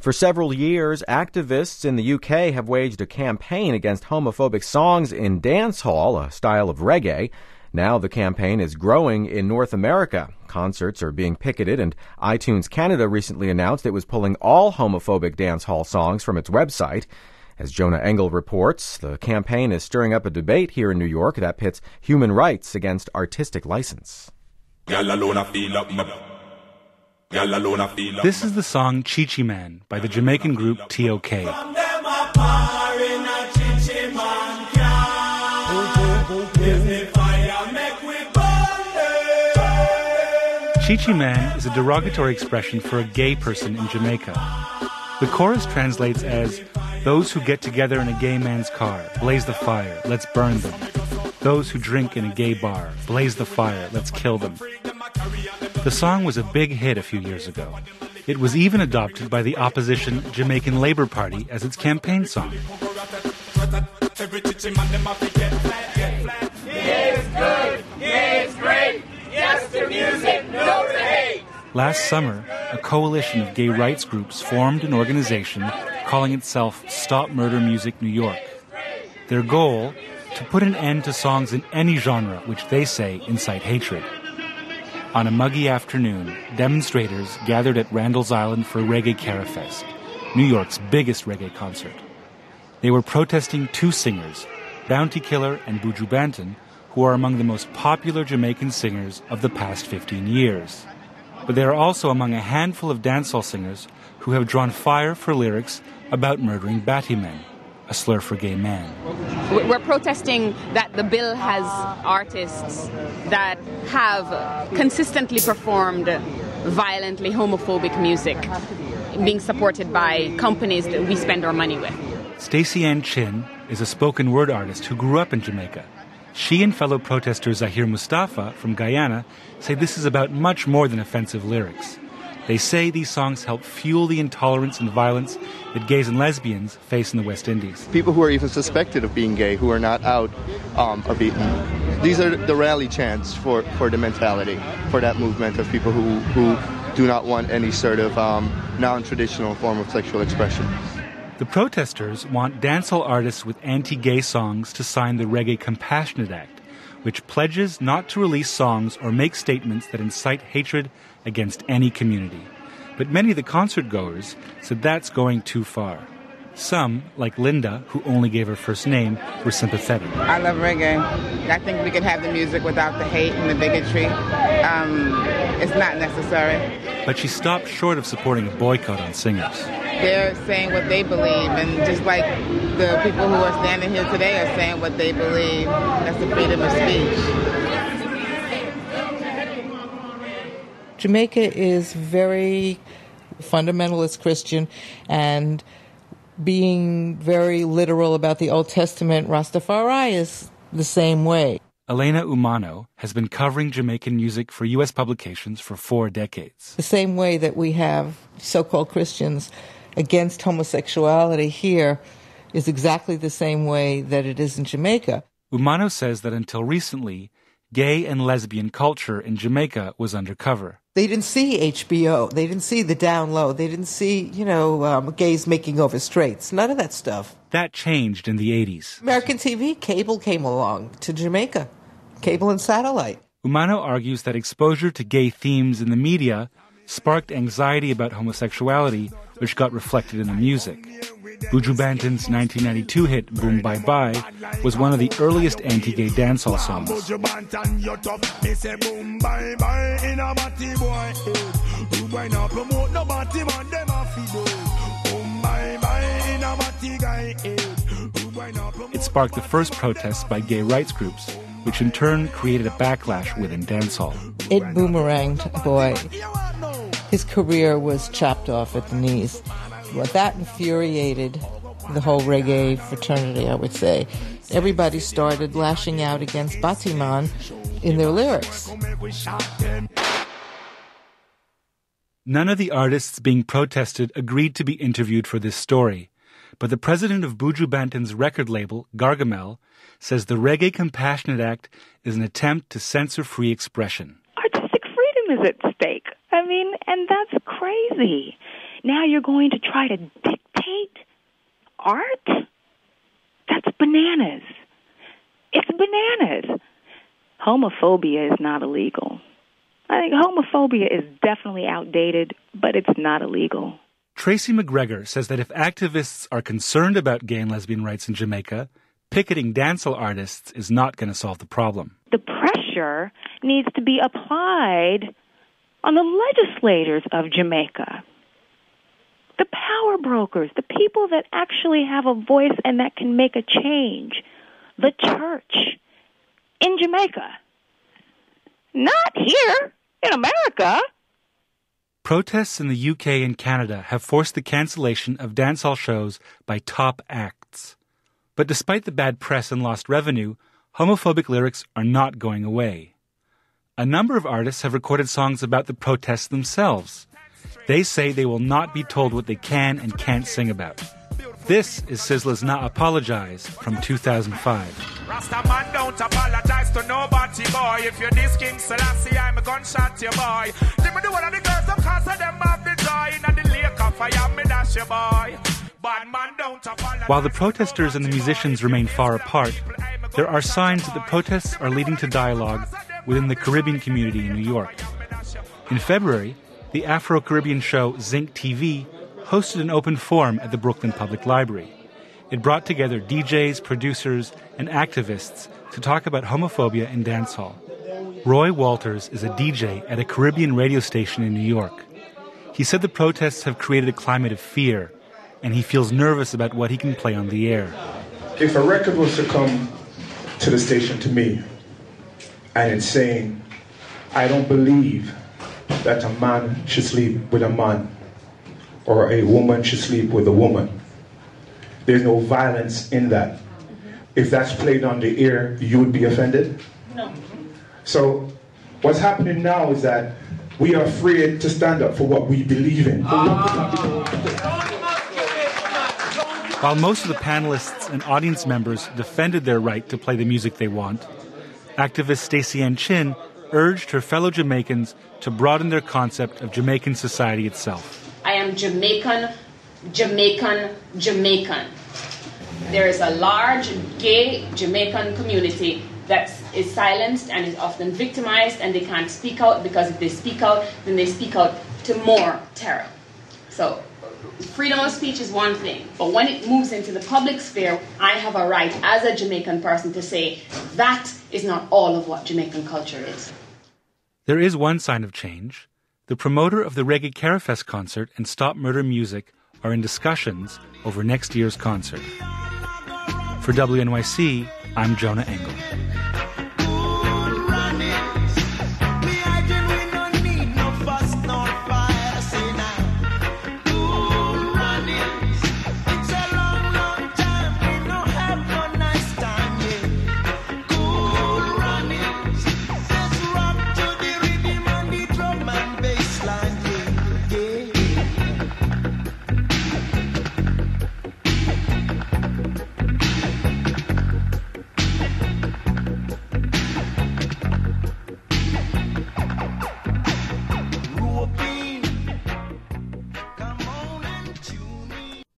For several years, activists in the UK have waged a campaign against homophobic songs in dancehall, a style of reggae. Now the campaign is growing in North America. Concerts are being picketed, and iTunes Canada recently announced it was pulling all homophobic dancehall songs from its website. As Jonah Engel reports, the campaign is stirring up a debate here in New York that pits human rights against artistic license. This is the song Chi Chi Man by the Jamaican group TOK. Chi Chi Man is a derogatory expression for a gay person in Jamaica. The chorus translates as, "Those who get together in a gay man's car, blaze the fire, let's burn them. Those who drink in a gay bar, blaze the fire, let's kill them." The song was a big hit a few years ago. It was even adopted by the opposition Jamaican Labour Party as its campaign song. Last summer, a coalition of gay rights groups formed an organization calling itself Stop Murder Music New York. Their goal, to put an end to songs in any genre which they say incite hatred. On a muggy afternoon, demonstrators gathered at Randall's Island for Reggae Carafest, New York's biggest reggae concert. They were protesting two singers, Bounty Killer and Buju Banton, who are among the most popular Jamaican singers of the past 15 years. But they are also among a handful of dancehall singers who have drawn fire for lyrics about murdering Batty men, a slur for gay man. We're protesting that the bill has artists that have consistently performed violently homophobic music being supported by companies that we spend our money with. Stacey Ann Chin is a spoken word artist who grew up in Jamaica. She and fellow protester Zahir Mustafa from Guyana say this is about much more than offensive lyrics. They say these songs help fuel the intolerance and violence that gays and lesbians face in the West Indies. People who are even suspected of being gay, who are not out, are beaten. These are the rally chants for the mentality, for that movement of people who do not want any sort of non-traditional form of sexual expression. The protesters want dancehall artists with anti-gay songs to sign the Reggae Compassionate Act, which pledges not to release songs or make statements that incite hatred against any community. But many of the concert goers said that's going too far. Some, like Linda, who only gave her first name, were sympathetic. I love reggae. I think we could have the music without the hate and the bigotry. It's not necessary. But she stopped short of supporting a boycott on singers. They're saying what they believe, and just like the people who are standing here today are saying what they believe. That's the freedom of speech. Jamaica is very fundamentalist Christian, and being very literal about the Old Testament, Rastafari is the same way. Elena Umano has been covering Jamaican music for U.S. publications for 4 decades. The same way that we have so-called Christians against homosexuality here is exactly the same way that it is in Jamaica. Umano says that until recently, gay and lesbian culture in Jamaica was undercover. They didn't see HBO. They didn't see the down low. They didn't see, gays making over straights. None of that stuff. That changed in the 80s. American TV, cable came along to Jamaica. Cable and satellite. Umano argues that exposure to gay themes in the media sparked anxiety about homosexuality, which got reflected in the music. Buju Banton's 1992 hit Boom Bye Bye was one of the earliest anti-gay dancehall songs. It sparked the first protests by gay rights groups, which in turn created a backlash within dancehall. It boomeranged, boy. His career was chopped off at the knees. Well, that infuriated the whole reggae fraternity, I would say. Everybody started lashing out against Batiman in their lyrics. None of the artists being protested agreed to be interviewed for this story, but the president of Buju Banton's record label, Gargamel, says the Reggae Compassionate Act is an attempt to censor free expression. Artistic freedom is at stake. And that's crazy. Now you're going to try to dictate art? That's bananas. It's bananas. Homophobia is not illegal. I think homophobia is definitely outdated, but it's not illegal. Tracy McGregor says that if activists are concerned about gay and lesbian rights in Jamaica, picketing dancehall artists is not going to solve the problem. The pressure needs to be applied on the legislators of Jamaica, the power brokers, the people that actually have a voice and that can make a change, the church in Jamaica. Not here in America. Protests in the UK and Canada have forced the cancellation of dancehall shows by top acts. But despite the bad press and lost revenue, homophobic lyrics are not going away. A number of artists have recorded songs about the protests themselves. They say they will not be told what they can and can't sing about. This is Sizzla's Not Apologize from 2005. Rasta man don't apologize to nobody, boy. If you're this King Selassie, I'm a gunshot your boy. Give me the one of the girls, of course, of them have the joy. In the lake of fire, me dash your boy. Bad man don't apologize. While the protesters and the musicians remain far apart, there are signs that the protests are leading to dialogue within the Caribbean community in New York. In February, the Afro-Caribbean show Zinc TV hosted an open forum at the Brooklyn Public Library. It brought together DJs, producers, and activists to talk about homophobia in dancehall. Roy Walters is a DJ at a Caribbean radio station in New York. He said the protests have created a climate of fear, and he feels nervous about what he can play on the air. If a record was to come to the station to me and it's saying, I don't believe that a man should sleep with a man or a woman should sleep with a woman, there's no violence in that. If that's played on the air, you would be offended? No. So what's happening now is that we are afraid to stand up for what we believe in. While most of the panelists and audience members defended their right to play the music they want, activist Stacey Ann Chin urged her fellow Jamaicans to broaden their concept of Jamaican society itself. I am Jamaican, Jamaican, Jamaican. There is a large gay Jamaican community that is silenced and is often victimized, and they can't speak out because if they speak out, then they speak out to more terror. So freedom of speech is one thing, but when it moves into the public sphere, I have a right as a Jamaican person to say that is not all of what Jamaican culture is. There is one sign of change. The promoter of the Reggae Carafest concert and Stop Murder Music are in discussions over next year's concert. For WNYC, I'm Jonah Engel.